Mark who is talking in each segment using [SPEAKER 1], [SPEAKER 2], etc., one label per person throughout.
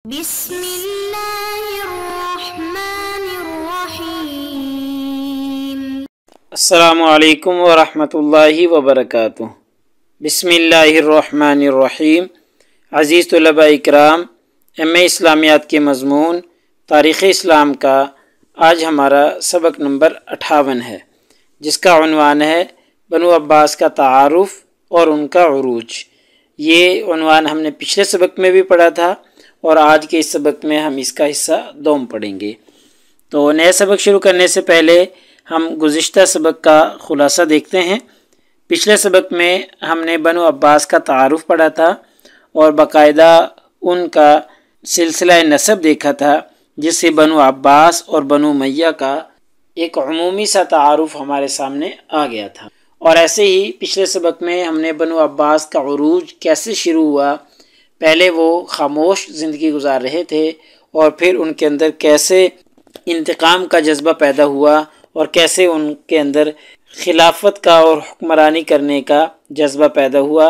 [SPEAKER 1] بسم اللہ الرحمن الرحیم۔
[SPEAKER 2] السلام علیکم ورحمۃ اللہ وبرکاتہ۔ بسم اللہ الرحمن الرحیم۔ عزیز طلباء اکرام، ایم اے اسلامیات کے مضمون تاریخ اسلام کا آج ہمارا سبق نمبر 58 ہے، جس کا عنوان ہے بنو عباس کا تعارف اور ان کا عروج۔ یہ عنوان ہم نے پچھلے سبق میں بھی پڑھا تھا اور آج کے اس سبق میں ہم اس کا حصہ دوم پڑھیں گے۔ تو نئے سبق شروع کرنے سے پہلے ہم گزشتہ سبق کا خلاصہ دیکھتے ہیں۔ پچھلے سبق میں ہم نے بنو عباس کا تعارف پڑھا تھا اور باقاعدہ ان کا سلسلہ نسب دیکھا تھا، جس سے بنو عباس اور بنو امیہ کا ایک عمومی سا تعارف ہمارے سامنے آ گیا تھا۔ اور ایسے ہی پچھلے سبق میں ہم نے بنو عباس کا عروج کیسے شروع ہوا، پہلے وہ خاموش زندگی گزار رہے تھے اور پھر ان کے اندر کیسے انتقام کا جذبہ پیدا ہوا اور کیسے ان کے اندر خلافت کا اور حکمرانی کرنے کا جذبہ پیدا ہوا،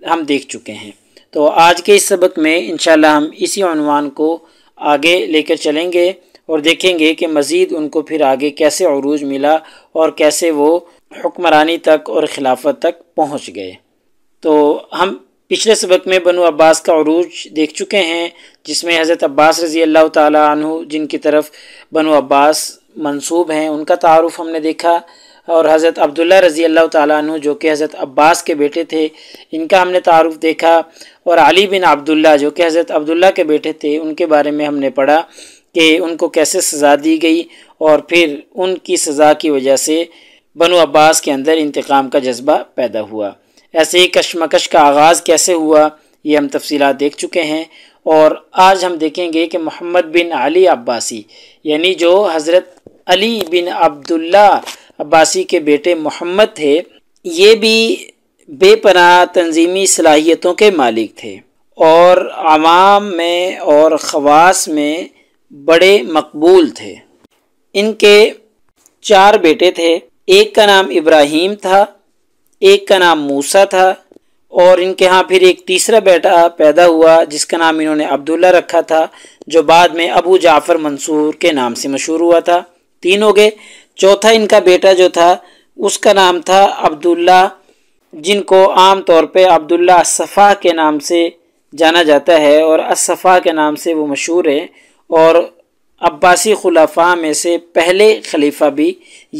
[SPEAKER 2] ہم دیکھ چکے ہیں۔ تو آج کے اس سبق میں انشاءاللہ ہم اسی عنوان کو آگے لے کر چلیں گے اور دیکھیں گے کہ مزید ان کو پھر آگے کیسے عروج ملا اور کیسے وہ حکمرانی تک اور خلافت تک پہنچ گئے۔ تو ہم پچھلے سبق میں بنو عباس کا عروج دیکھ چکے ہیں، جس میں حضرت عباس رضی اللہ تعالیٰ عنہ، جن کی طرف بنو عباس منسوب ہیں، ان کا تعارف ہم نے دیکھا، اور حضرت عبداللہ رضی اللہ تعالیٰ عنہ جو کہ حضرت عباس کے بیٹے تھے، ان کا ہم نے تعارف دیکھا، اور علی بن عبداللہ جو کہ حضرت عبداللہ کے بیٹے تھے، ان کے بارے میں ہم نے پڑھا کہ ان کو کیسے سزا دی گئی اور پھر ان کی سزا کی وجہ سے بنو عباس کے اندر انتقام کا جذبہ پیدا ہوا۔ ایسے ہی کشمکش کا آغاز کیسے ہوا، یہ ہم تفصیلات دیکھ چکے ہیں، اور آج ہم دیکھیں گے کہ محمد بن علی عباسی، یعنی جو حضرت علی بن عبداللہ عباسی کے بیٹے محمد تھے، یہ بھی بے پناہ تنظیمی صلاحیتوں کے مالک تھے اور عوام میں اور خواص میں بڑے مقبول تھے۔ ان کے 4 بیٹے تھے، ایک کا نام ابراہیم تھا، ایک کا نام موسیٰ تھا، اور ان کے ہاں پھر ایک تیسرا بیٹا پیدا ہوا جس کا نام انہوں نے عبداللہ رکھا تھا، جو بعد میں ابو جعفر منصور کے نام سے مشہور ہوا تھا۔ 3 ہو گئے۔ چوتھا ان کا بیٹا جو تھا، اس کا نام تھا عبداللہ، جن کو عام طور پہ عبداللہ الصفا کے نام سے جانا جاتا ہے، اور الصفا کے نام سے وہ مشہور ہے، اور عباسی خلفاء میں سے پہلے خلیفہ بھی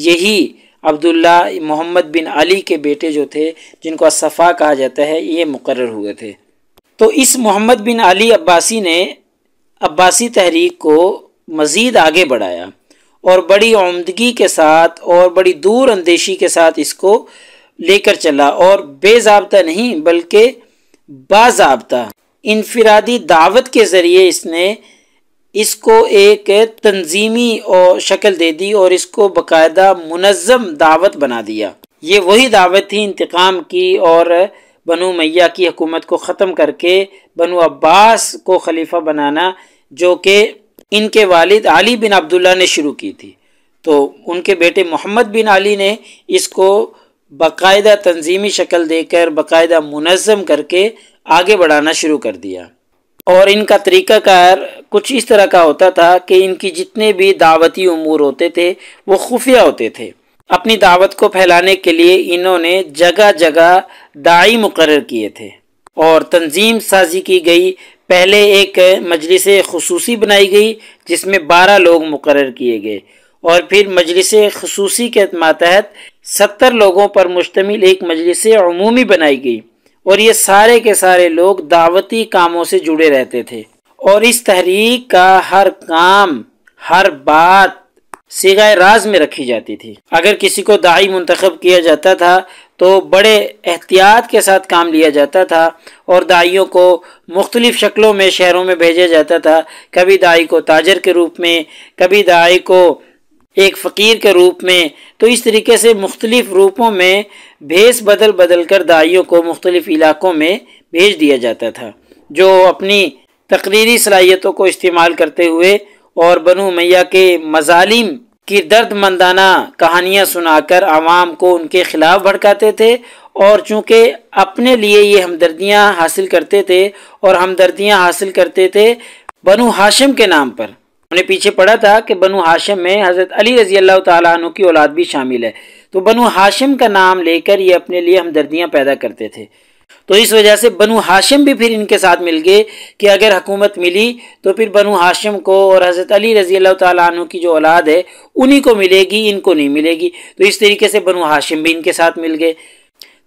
[SPEAKER 2] یہی عبداللہ محمد بن علی کے بیٹے جو تھے، جن کو الصفا کہا جاتا ہے، یہ مقرر ہوئے تھے۔ تو اس محمد بن علی عباسی نے عباسی تحریک کو مزید آگے بڑھایا اور بڑی عمدگی کے ساتھ اور بڑی دور اندیشی کے ساتھ اس کو لے کر چلا، اور بے ضابطہ نہیں بلکہ باضابطہ انفرادی دعوت کے ذریعے اس نے اس کو ایک تنظیمی اور شکل دے دی اور اس کو باقاعدہ منظم دعوت بنا دیا۔ یہ وہی دعوت تھی انتقام کی اور بنو امیہ کی حکومت کو ختم کر کے بنو عباس کو خلیفہ بنانا، جو کہ ان کے والد علی بن عبداللہ نے شروع کی تھی۔ تو ان کے بیٹے محمد بن علی نے اس کو باقاعدہ تنظیمی شکل دے کر باقاعدہ منظم کر کے آگے بڑھانا شروع کر دیا، اور ان کا طریقہ کار کچھ اس طرح کا ہوتا تھا کہ ان کی جتنے بھی دعوتی امور ہوتے تھے وہ خفیہ ہوتے تھے۔ اپنی دعوت کو پھیلانے کے لیے انہوں نے جگہ جگہ داعی مقرر کیے تھے اور تنظیم سازی کی گئی۔ پہلے ایک مجلس خصوصی بنائی گئی جس میں 12 لوگ مقرر کیے گئے، اور پھر مجلس خصوصی کے ماتحت 70 لوگوں پر مشتمل ایک مجلس عمومی بنائی گئی، اور یہ سارے کے سارے لوگ دعوتی کاموں سے جڑے رہتے تھے، اور اس تحریک کا ہر کام، ہر بات صیغہ راز میں رکھی جاتی تھی۔ اگر کسی کو داعی منتخب کیا جاتا تھا تو بڑے احتیاط کے ساتھ کام لیا جاتا تھا، اور داعیوں کو مختلف شکلوں میں شہروں میں بھیجا جاتا تھا، کبھی داعی کو تاجر کے روپ میں، کبھی داعی کو ایک فقیر کے روپ میں، تو اس طریقے سے مختلف روپوں میں بھیس بدل بدل کر داعیوں کو مختلف علاقوں میں بھیج دیا جاتا تھا، جو اپنی تقریری صلاحیتوں کو استعمال کرتے ہوئے اور بنو امیہ کے مظالم کی درد مندانہ کہانیاں سنا کر عوام کو ان کے خلاف بھڑکاتے تھے، اور چونکہ اپنے لیے یہ ہمدردیاں حاصل کرتے تھے اور ہمدردیاں حاصل کرتے تھے بنو ہاشم کے نام پر، ہم نے پیچھے پڑھا تھا کہ بنو ہاشم میں حضرت علی رضی اللہ تعالیٰ عنہ کی اولاد بھی شامل ہے، تو بنو ہاشم کا نام لے کر یہ اپنے لیے ہمدردیاں پیدا کرتے تھے۔ تو اس وجہ سے بنو ہاشم بھی پھر ان کے ساتھ مل گئے کہ اگر حکومت ملی تو پھر بنو ہاشم کو اور حضرت علی رضی اللہ تعالیٰ عنہ کی جو اولاد ہے انہی کو ملے گی، ان کو نہیں ملے گی۔ تو اس طریقے سے بنو ہاشم بھی ان کے ساتھ مل گئے۔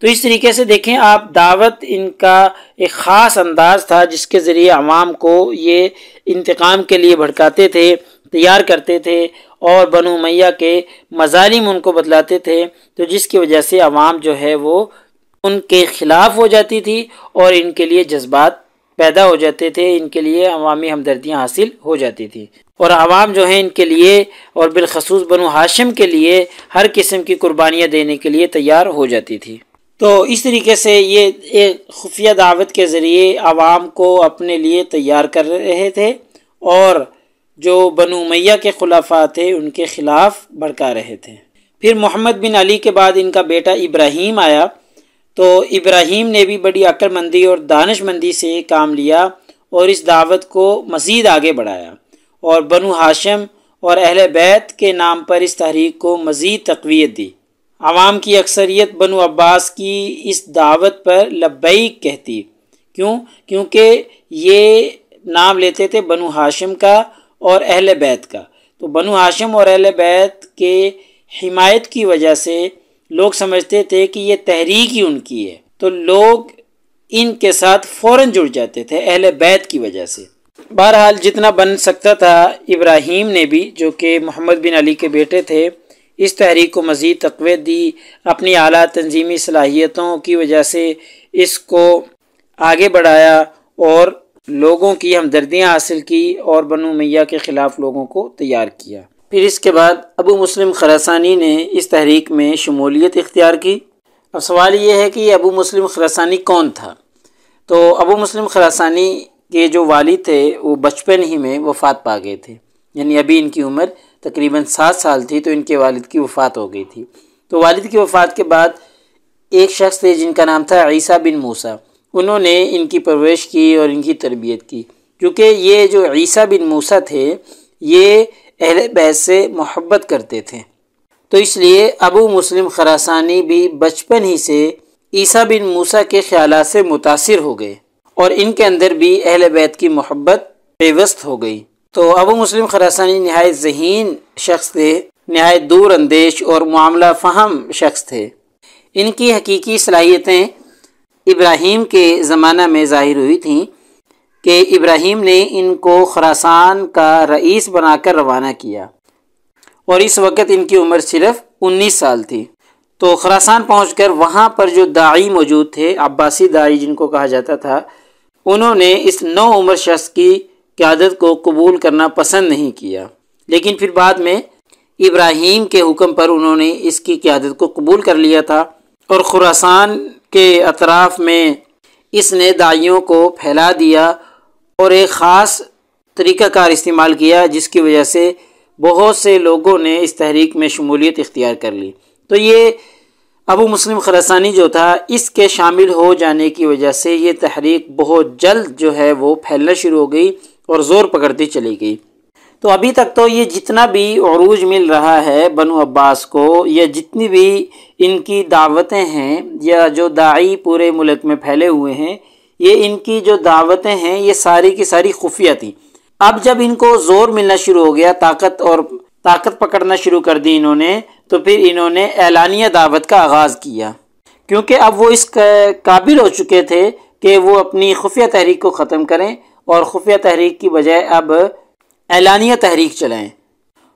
[SPEAKER 2] تو اس طریقے سے دیکھیں آپ، دعوت ان کا ایک خاص انداز تھا جس کے ذریعے عوام کو یہ انتقام کے لیے بھڑکاتے تھے، تیار کرتے تھے، اور بنو امیہ کے مظالم ان کو بتلاتے تھے، تو جس کی وجہ سے عوام جو ہے وہ ان کے خلاف ہو جاتی تھی اور ان کے لیے جذبات پیدا ہو جاتے تھے، ان کے لیے عوامی ہمدردیاں حاصل ہو جاتی تھی، اور عوام جو ہیں ان کے لیے اور بالخصوص بنو ہاشم کے لیے ہر قسم کی قربانیاں دینے کے لیے تیار ہو جاتی تھی۔ تو اس طریقے سے یہ ایک خفیہ دعوت کے ذریعے عوام کو اپنے لیے تیار کر رہے تھے اور جو بنو امیہ کے خلفاء تھے ان کے خلاف بھڑکا رہے تھے۔ پھر محمد بن علی کے بعد ان کا بیٹا ابراہیم آیا، تو ابراہیم نے بھی بڑی عقل مندی اور دانش مندی سے کام لیا اور اس دعوت کو مزید آگے بڑھایا، اور بنو ہاشم اور اہل بیت کے نام پر اس تحریک کو مزید تقویت دی۔ عوام کی اکثریت بنو عباس کی اس دعوت پر لبیک کہتی، کیونکہ یہ نام لیتے تھے بنو ہاشم کا اور اہل بیت کا۔ تو بنو ہاشم اور اہل بیت کے حمایت کی وجہ سے لوگ سمجھتے تھے کہ یہ تحریک ہی ان کی ہے، تو لوگ ان کے ساتھ فوراً جڑ جاتے تھے اہل بیت کی وجہ سے۔ بہرحال جتنا بن سکتا تھا ابراہیم نے بھی، جو کہ محمد بن علی کے بیٹے تھے، اس تحریک کو مزید تقویت دی، اپنی اعلیٰ تنظیمی صلاحیتوں کی وجہ سے اس کو آگے بڑھایا اور لوگوں کی ہمدردیاں حاصل کی اور بنو امیہ کے خلاف لوگوں کو تیار کیا۔ پھر اس کے بعد ابو مسلم خراسانی نے اس تحریک میں شمولیت اختیار کی۔ اب سوال یہ ہے کہ ابو مسلم خراسانی کون تھا؟ تو ابو مسلم خراسانی کے جو والد تھے وہ بچپن ہی میں وفات پا گئے تھے، یعنی ابھی ان کی عمر تقریباً 7 سال تھی تو ان کے والد کی وفات ہو گئی تھی۔ تو والد کی وفات کے بعد ایک شخص تھے جن کا نام تھا عیسیٰ بن موسیٰ، انہوں نے ان کی پرورش کی اور ان کی تربیت کی، کیونکہ یہ جو عیسیٰ بن موسیٰ تھے یہ اہل بیت سے محبت کرتے تھے، تو اس لیے ابو مسلم خراسانی بھی بچپن ہی سے عیسیٰ بن موسیٰ کے خیالات سے متاثر ہو گئے اور ان کے اندر بھی اہل بیت کی محبت پیوست ہو گئی۔ تو ابو مسلم خراسانی نہایت ذہین شخص تھے، نہایت دور اندیش اور معاملہ فہم شخص تھے۔ ان کی حقیقی صلاحیتیں ابراہیم کے زمانہ میں ظاہر ہوئی تھیں کہ ابراہیم نے ان کو خراسان کا رئیس بنا کر روانہ کیا، اور اس وقت ان کی عمر صرف 19 سال تھی۔ تو خراسان پہنچ کر وہاں پر جو داعی موجود تھے، عباسی داعی جن کو کہا جاتا تھا، انہوں نے اس نو عمر شخص کی قیادت کو قبول کرنا پسند نہیں کیا، لیکن پھر بعد میں ابراہیم کے حکم پر انہوں نے اس کی قیادت کو قبول کر لیا تھا، اور خراسان کے اطراف میں اس نے داعیوں کو پھیلا دیا اور ایک خاص طریقہ کار استعمال کیا جس کی وجہ سے بہت سے لوگوں نے اس تحریک میں شمولیت اختیار کر لی۔ تو یہ ابو مسلم خراسانی جو تھا، اس کے شامل ہو جانے کی وجہ سے یہ تحریک بہت جلد جو ہے وہ پھیلنا شروع ہو گئی اور زور پکڑتی چلی گئی۔ تو ابھی تک تو یہ جتنا بھی عروج مل رہا ہے بنو عباس کو، یا جتنی بھی ان کی دعوتیں ہیں یا جو داعی پورے ملک میں پھیلے ہوئے ہیں، یہ ان کی جو دعوتیں ہیں یہ ساری کی ساری خفیہ تھیں۔ اب جب ان کو زور ملنا شروع ہو گیا، طاقت پکڑنا شروع کر دی انہوں نے، تو پھر انہوں نے اعلانیہ دعوت کا آغاز کیا، کیونکہ اب وہ اس قابل ہو چکے تھے کہ وہ اپنی خفیہ تحریک کو ختم کریں اور خفیہ تحریک کی بجائے اب اعلانیہ تحریک چلائیں،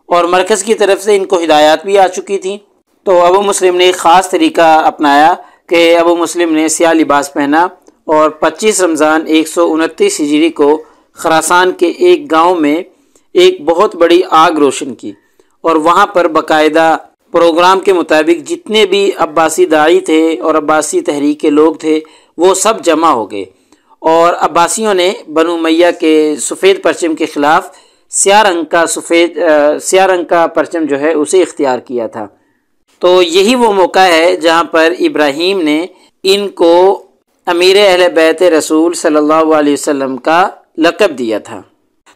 [SPEAKER 2] اور مرکز کی طرف سے ان کو ہدایات بھی آ چکی تھیں۔ تو ابو مسلم نے ایک خاص طریقہ اپنایا کہ ابو مسلم نے سیاہ لباس پہنا اور 25 رمضان 129 ہجری کو خراسان کے ایک گاؤں میں ایک بہت بڑی آگ روشن کی، اور وہاں پر باقاعدہ پروگرام کے مطابق جتنے بھی عباسی داعی تھے اور عباسی تحریک کے لوگ تھے وہ سب جمع ہو گئے، اور عباسیوں نے بنو امیہ کے سفید پرچم کے خلاف سیاہ رنگ کا پرچم جو ہے اسے اختیار کیا تھا۔ تو یہی وہ موقع ہے جہاں پر ابراہیم نے ان کو امیر اہل بیت رسول صلی اللہ علیہ وسلم کا لقب دیا تھا۔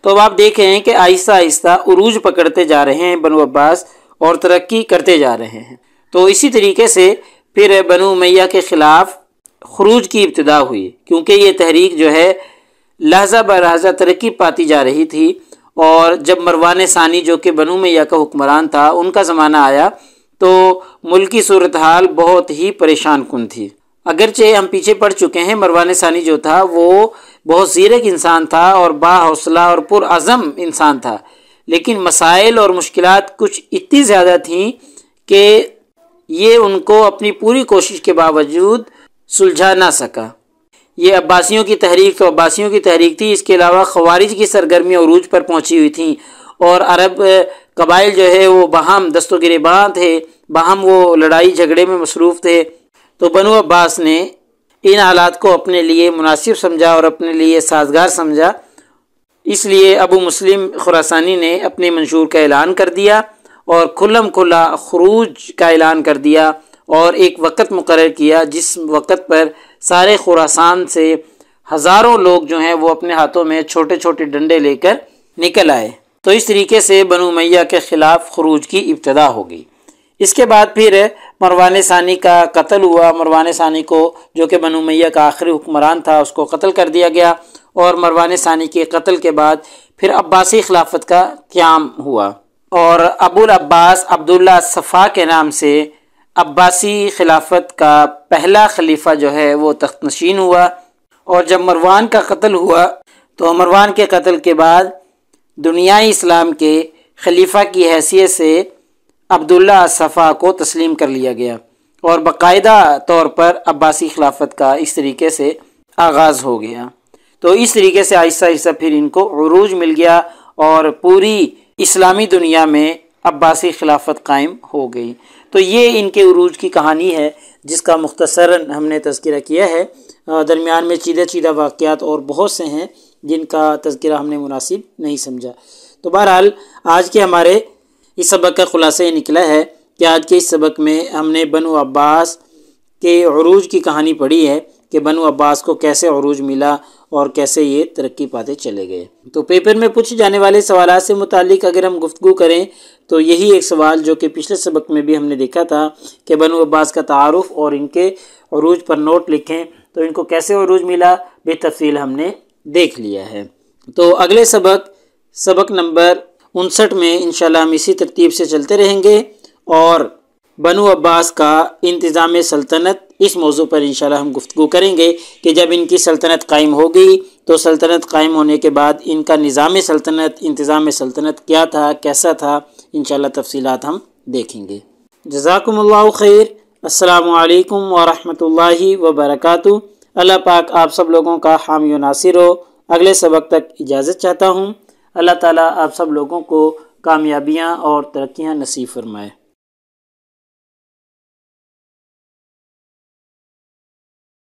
[SPEAKER 2] تو اب آپ دیکھ رہے ہیں کہ آہستہ آہستہ عروج پکڑتے جا رہے ہیں بنو عباس اور ترقی کرتے جا رہے ہیں۔ تو اسی طریقے سے پھر بنو امیہ کے خلاف خروج کی ابتدا ہوئی، کیونکہ یہ تحریک جو ہے لحظہ بہ لحظہ ترقی پاتی جا رہی تھی، اور جب مروان ثانی جو کہ بنو امیہ کا حکمران تھا ان کا زمانہ آیا تو ملکی صورتحال بہت ہی پریشان کن تھی۔ اگرچہ ہم پیچھے پڑ چکے ہیں، مروان ثانی جو تھا وہ بہت زیرک انسان تھا اور با حوصلہ اور پرعزم انسان تھا، لیکن مسائل اور مشکلات کچھ اتنی زیادہ تھیں کہ یہ ان کو اپنی پوری کوشش کے باوجود سلجھا نہ سکا۔ یہ عباسیوں کی تحریک تو عباسیوں کی تحریک تھی، اس کے علاوہ خوارج کی سرگرمیاں عروج پر پہنچی ہوئی تھیں، اور عرب قبائل جو ہے وہ باہم دست و گریباں تھے، باہم وہ لڑائی جھگڑے میں مصروف تھے۔ تو بنو عباس نے ان حالات کو اپنے لیے مناسب سمجھا اور اپنے لیے سازگار سمجھا، اس لیے ابو مسلم خراسانی نے اپنے منشور کا اعلان کر دیا اور کھلم کھلا خروج کا اعلان کر دیا، اور ایک وقت مقرر کیا جس وقت پر سارے خراسان سے ہزاروں لوگ جو ہیں وہ اپنے ہاتھوں میں چھوٹے چھوٹے ڈنڈے لے کر نکل آئے۔ تو اس طریقے سے بنو امیہ کے خلاف خروج کی ابتدا ہو گئی۔ اس کے بعد پھر مروان ثانی کا قتل ہوا۔ مروان ثانی کو جو کہ بنو امیہ کا آخری حکمران تھا اس کو قتل کر دیا گیا، اور مروان ثانی کے قتل کے بعد پھر عباسی خلافت کا قیام ہوا، اور ابو العباس عبداللہ الصفا کے نام سے عباسی خلافت کا پہلا خلیفہ جو ہے وہ تخت نشین ہوا۔ اور جب مروان کا قتل ہوا تو مروان کے قتل کے بعد دنیائے اسلام کے خلیفہ کی حیثیت سے عبداللہ الصفا کو تسلیم کر لیا گیا، اور باقاعدہ طور پر عباسی خلافت کا اس طریقے سے آغاز ہو گیا۔ تو اس طریقے سے آہستہ آہستہ پھر ان کو عروج مل گیا، اور پوری اسلامی دنیا میں عباسی خلافت قائم ہو گئی۔ تو یہ ان کے عروج کی کہانی ہے جس کا مختصراً ہم نے تذکرہ کیا ہے۔ درمیان میں چیدہ واقعات اور بہت سے ہیں جن کا تذکرہ ہم نے مناسب نہیں سمجھا۔ تو بہرحال آج کے ہمارے اس سبق کا خلاصہ یہ نکلا ہے کہ آج کے اس سبق میں ہم نے بنو عباس کے عروج کی کہانی پڑھی ہے کہ بنو عباس کو کیسے عروج ملا اور کیسے یہ ترقی پاتے چلے گئے۔ تو پیپر میں پوچھے جانے والے سوالات سے متعلق اگر ہم گفتگو کریں تو یہی ایک سوال جو کہ پچھلے سبق میں بھی ہم نے دیکھا تھا کہ بنو عباس کا تعارف اور ان کے عروج پر نوٹ لکھیں، تو ان کو کیسے عروج ملا بے تفصیل ہم نے دیکھ لیا ہے۔ تو اگلے سبق نمبر 59 میں انشاءاللہ ہم اسی ترتیب سے چلتے رہیں گے، اور بنو عباس کا انتظام سلطنت اس موضوع پر انشاءاللہ ہم گفتگو کریں گے کہ جب ان کی سلطنت قائم ہو گئی تو سلطنت قائم ہونے کے بعد ان کا نظام سلطنت، انتظام سلطنت کیا تھا، کیسا تھا، انشاءاللہ تفصیلات ہم دیکھیں گے۔ جزاکم اللہ خیر۔ السلام علیکم ورحمۃ اللہ وبرکاتہ۔ اللہ پاک آپ سب لوگوں کا حامی و ناصر ہو۔ اگلے سبق تک اجازت چاہتا ہوں۔ اللہ تعالیٰ آپ سب لوگوں کو کامیابیاں اور ترقیاں نصیب فرمائے۔